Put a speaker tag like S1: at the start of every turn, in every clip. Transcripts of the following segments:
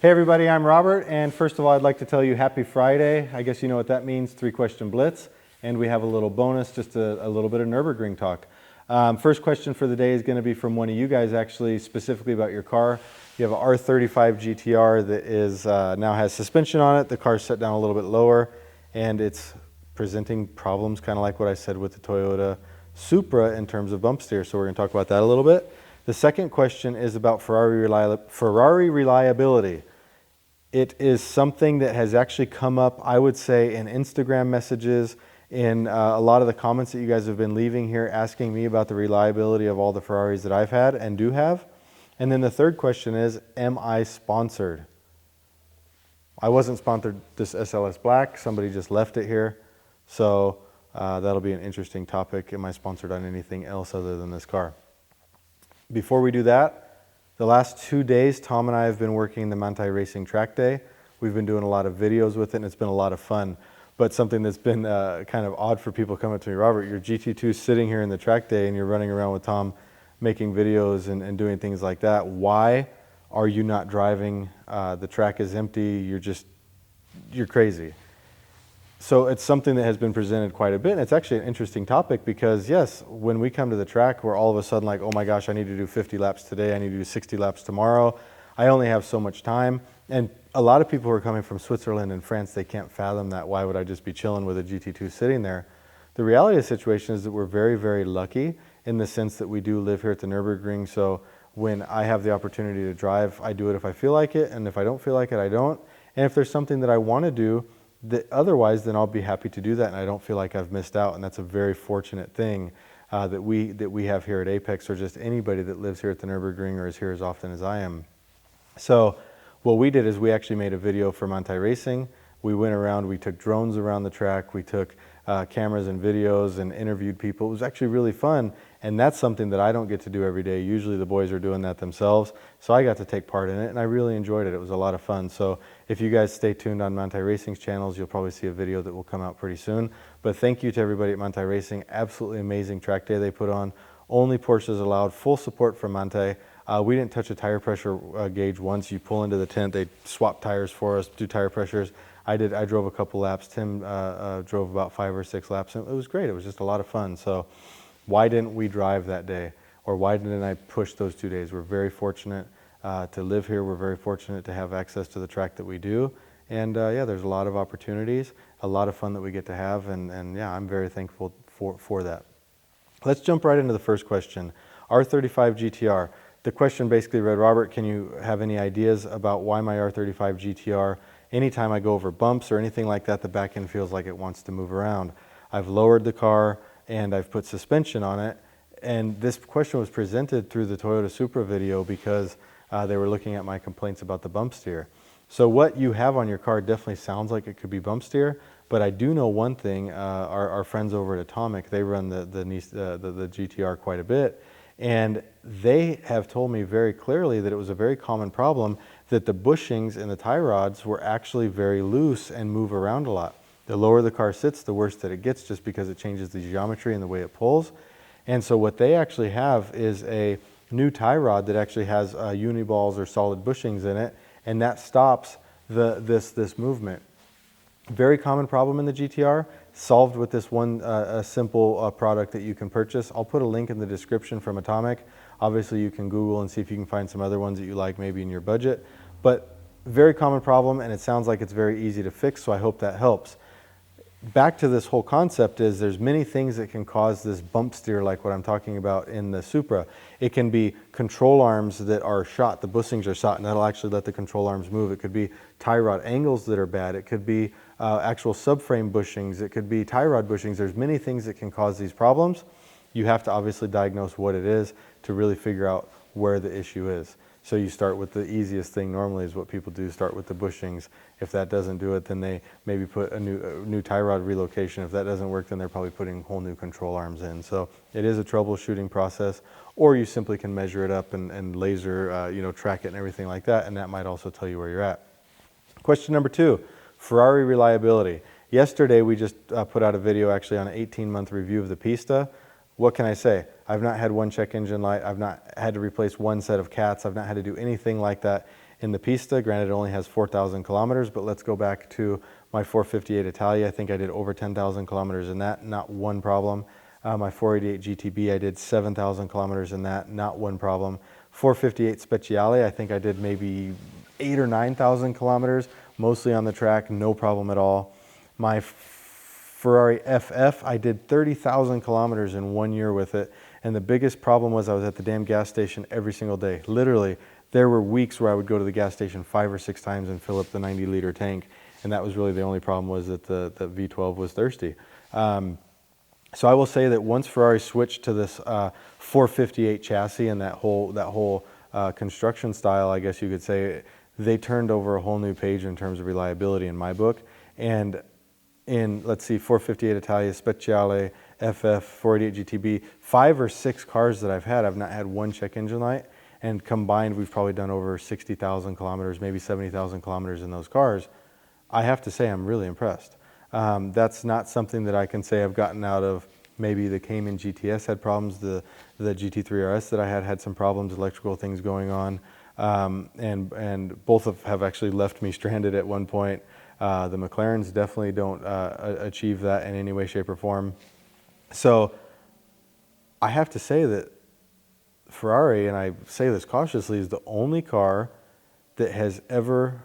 S1: Hey everybody, I'm Robert, and first of all I'd like to tell you happy Friday. I guess you know what that means, 3-question blitz, and we have a little bonus, just a little bit of Nürburgring talk. First question for the day is going to be from one of you guys, actually, specifically about your car. You have an R35 GTR that is now has suspension on it. The car's set down a little bit lower, and it's presenting problems, kind of like what I said with the Toyota Supra in terms of bump steer, so we're going to talk about that a little bit. The second question is about Ferrari reliability. It is something that has actually come up, I would say, in Instagram messages, in a lot of the comments that you guys have been leaving here asking me about the reliability of all the Ferraris that I've had and do have. And then the third question is, am I sponsored? I wasn't sponsored this SLS Black, somebody just left it here. So that'll be an interesting topic. Am I sponsored on anything else other than this car? Before we do that, the last 2 days, Tom and I have been working the Manthey Racing Track Day. We've been doing a lot of videos with it, and it's been a lot of fun. But something that's been kind of odd for people coming to me, Robert, your GT2 is sitting here in the track day, and you're running around with Tom making videos and doing things like that. Why are you not driving? The track is empty. You're crazy. So it's something that has been presented quite a bit, and it's actually an interesting topic because, yes, when we come to the track, we're all of a sudden like, oh my gosh, I need to do 50 laps today, I need to do 60 laps tomorrow, I only have so much time. And a lot of people who are coming from Switzerland and France, they can't fathom that. Why would I just be chilling with a GT2 sitting there? The reality of the situation is that we're very, very lucky in the sense that we do live here at the Nürburgring, so when I have the opportunity to drive, I do it if I feel like it, and if I don't feel like it, I don't. And if there's something that I want to do, otherwise, then I'll be happy to do that, and I don't feel like I've missed out, and that's a very fortunate thing that we have here at Apex, or just anybody that lives here at the Nürburgring or is here as often as I am. So what we did is we actually made a video for Manthey Racing. We went around, we took drones around the track, we took cameras and videos and interviewed people. It was actually really fun, and that's something that I don't get to do every day. Usually the boys are doing that themselves, so I got to take part in it, and I really enjoyed it. It was a lot of fun. So if you guys stay tuned on Manthey Racing's channels, you'll probably see a video that will come out pretty soon. But thank you to everybody at Manthey Racing. Absolutely amazing track day they put on. Only Porsches allowed, full support from Manthey. We didn't touch a tire pressure gauge once. You pull into the tent, they swap tires for us, do tire pressures. I drove a couple laps. Tim drove about 5 or 6 laps, and it was great. It was just a lot of fun. So why didn't we drive that day? Or why didn't I push those 2 days? We're very fortunate to live here. We're very fortunate to have access to the track that we do. And yeah, there's a lot of opportunities, a lot of fun that we get to have, and yeah, I'm very thankful for that. Let's jump right into the first question. R35 GTR. The question basically read, Robert, can you have any ideas about why my R35 GTR, anytime I go over bumps or anything like that, the back end feels like it wants to move around? I've lowered the car and I've put suspension on it. And this question was presented through the Toyota Supra video because they were looking at my complaints about the bump steer. So what you have on your car definitely sounds like it could be bump steer, but I do know one thing. Our friends over at Atomic, they run the GTR quite a bit, and they have told me very clearly that it was a very common problem, that the bushings and the tie rods were actually very loose and move around a lot. The lower the car sits, the worse that it gets, just because it changes the geometry and the way it pulls. And so what they actually have is a new tie rod that actually has uniballs or solid bushings in it, and that stops this movement. Very common problem in the GTR, solved with this one simple product that you can purchase. I'll put a link in the description from Atomic. Obviously you can Google and see if you can find some other ones that you like maybe in your budget. But very common problem, and it sounds like it's very easy to fix, so I hope that helps. Back to this whole concept is there's many things that can cause this bump steer like what I'm talking about in the Supra. It can be control arms that are shot, the bushings are shot, and that'll actually let the control arms move. It could be tie rod angles that are bad. It could be actual subframe bushings. It could be tie rod bushings. There's many things that can cause these problems. You have to obviously diagnose what it is to really figure out where the issue is. So you start with the easiest thing normally is what people do, start with the bushings. If that doesn't do it, then they maybe put a new tie rod relocation. If that doesn't work, then they're probably putting whole new control arms in. So it is a troubleshooting process, or you simply can measure it up and laser track it and everything like that, and that might also tell you where you're at. Question number 2, Ferrari reliability. Yesterday we just put out a video actually on an 18-month review of the Pista. What can I say? I've not had one check engine light. I've not had to replace one set of cats. I've not had to do anything like that in the Pista. Granted, it only has 4,000 kilometers, but let's go back to my 458 Italia. I think I did over 10,000 kilometers in that, not one problem. My 488 GTB, I did 7,000 kilometers in that, not one problem. 458 Speciale, I think I did maybe 8,000 or 9,000 kilometers, mostly on the track, no problem at all. My Ferrari FF, I did 30,000 kilometers in 1 year with it, and the biggest problem was I was at the damn gas station every single day. Literally, there were weeks where I would go to the gas station 5 or 6 times and fill up the 90-liter tank, and that was really the only problem, was that the V12 was thirsty. So I will say that once Ferrari switched to this 458 chassis and that whole construction style, I guess you could say, they turned over a whole new page in terms of reliability in my book. And in, let's see, 458 Italia, Speciale, FF, 488 GTB, 5 or 6 cars that I've had, I've not had one check engine light. And combined, we've probably done over 60,000 kilometers, maybe 70,000 kilometers in those cars. I have to say I'm really impressed. That's not something that I can say I've gotten out of. Maybe the Cayman GTS had problems, the GT3 RS that I had some problems, electrical things going on. And both have actually left me stranded at one point. The McLarens definitely don't achieve that in any way, shape, or form. So I have to say that Ferrari, and I say this cautiously, is the only car that has ever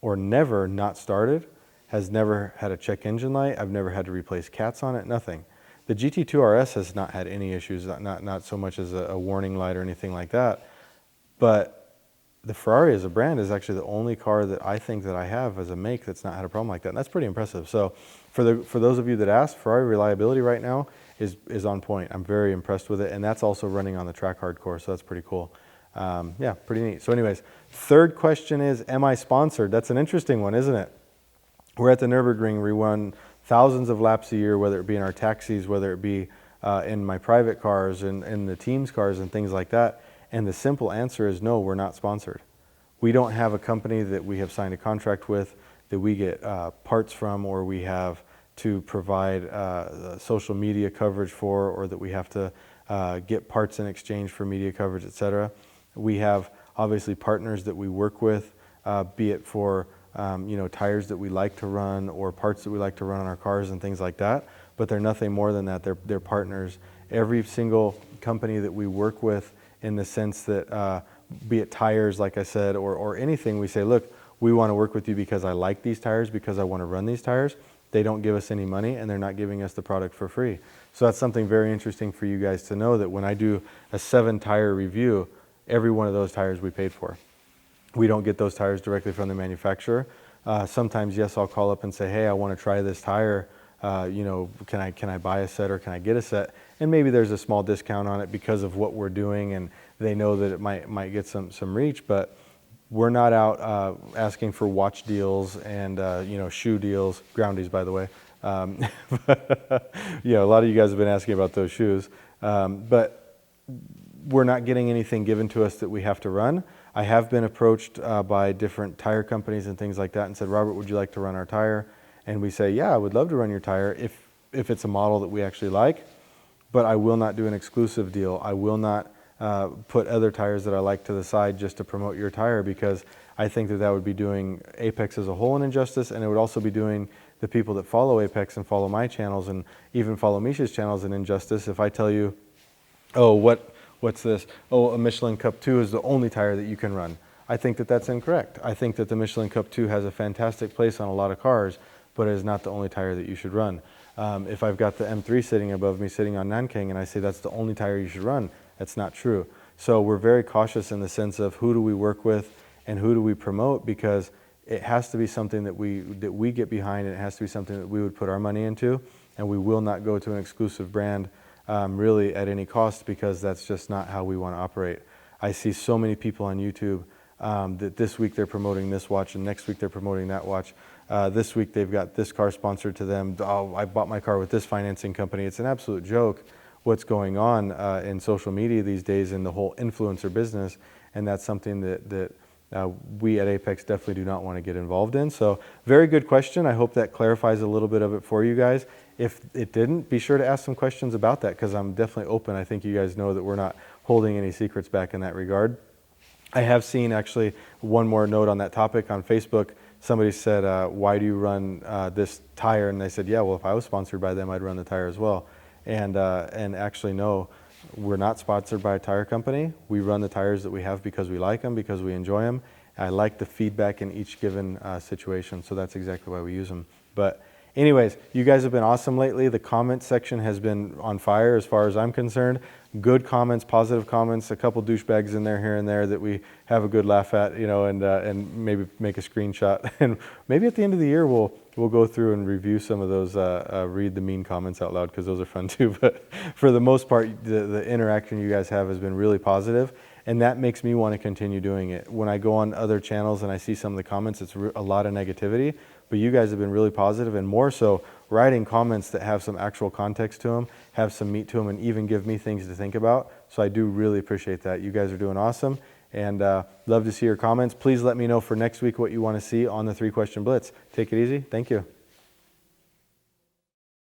S1: or never not started, has never had a check engine light. I've never had to replace cats on it, nothing. The GT2 RS has not had any issues, not so much as a warning light or anything like that. But the Ferrari as a brand is actually the only car that I think that I have as a make that's not had a problem like that. And that's pretty impressive. So for those of you that asked, Ferrari reliability right now is on point. I'm very impressed with it. And that's also running on the track hardcore. So that's pretty cool. Yeah, pretty neat. So anyways, third question is, am I sponsored? That's an interesting one, isn't it? We're at the Nürburgring. We run thousands of laps a year, whether it be in our taxis, whether it be in my private cars and in the team's cars and things like that. And the simple answer is no, we're not sponsored. We don't have a company that we have signed a contract with that we get parts from, or we have to provide social media coverage for, or that we have to get parts in exchange for media coverage, etc. We have obviously partners that we work with, be it for tires that we like to run or parts that we like to run on our cars and things like that. But they're nothing more than that. They're partners. Every single company that we work with, in the sense that be it tires, like I said, or anything, we say, look, we want to work with you because I like these tires, because I want to run these tires. They don't give us any money, and they're not giving us the product for free. So that's something very interesting for you guys to know, that when I do a 7-tire review, every one of those tires we paid for. We don't get those tires directly from the manufacturer. Sometimes, yes, I'll call up and say, hey, I want to try this tire. Can I buy a set, or can I get a set? And maybe there's a small discount on it because of what we're doing, and they know that it might get some reach. But we're not out asking for watch deals and shoe deals, groundies, by the way. A lot of you guys have been asking about those shoes, but we're not getting anything given to us that we have to run. I have been approached by different tire companies and things like that, and said, Robert, would you like to run our tire? And we say, yeah, I would love to run your tire if it's a model that we actually like, but I will not do an exclusive deal. I will not put other tires that I like to the side just to promote your tire, because I think that would be doing Apex as a whole an injustice, and it would also be doing the people that follow Apex and follow my channels and even follow Misha's channels an injustice if I tell you, oh, what's this? Oh, a Michelin Cup 2 is the only tire that you can run. I think that that's incorrect. I think that the Michelin Cup 2 has a fantastic place on a lot of cars, but it is not the only tire that you should run. If I've got the M3 sitting above me, sitting on Nankang, and I say that's the only tire you should run, that's not true. So we're very cautious in the sense of who do we work with and who do we promote, because it has to be something that we get behind, and it has to be something that we would put our money into, and we will not go to an exclusive brand really at any cost, because that's just not how we want to operate. I see so many people on YouTube that this week they're promoting this watch, and next week they're promoting that watch. This week they've got this car sponsored to them. Oh, I bought my car with this financing company. It's an absolute joke what's going on in social media these days in the whole influencer business, and that's something that we at Apex definitely do not want to get involved in. So very good question. I hope that clarifies a little bit of it for you guys. If it didn't, be sure to ask some questions about that, because I'm definitely open. I think you guys know that we're not holding any secrets back in that regard. I have seen actually one more note on that topic on Facebook. Somebody said, why do you run this tire? And they said, yeah, well, if I was sponsored by them, I'd run the tire as well. And actually, no, we're not sponsored by a tire company. We run the tires that we have because we like them, because we enjoy them. I like the feedback in each given situation, so that's exactly why we use them. But anyways, you guys have been awesome lately. The comment section has been on fire as far as I'm concerned. Good comments, positive comments, a couple douchebags in there here and there that we have a good laugh at, you know, and maybe make a screenshot. And maybe at the end of the year we'll go through and review some of those, read the mean comments out loud, because those are fun too. But for the most part, the interaction you guys have has been really positive, and that makes me want to continue doing it. When I go on other channels and I see some of the comments, it's a lot of negativity, but you guys have been really positive, and more so writing comments that have some actual context to them, have some meat to them, and even give me things to think about. So I do really appreciate that. You guys are doing awesome, and love to see your comments. Please let me know for next week what you want to see on the 3-question blitz. Take it easy. Thank you.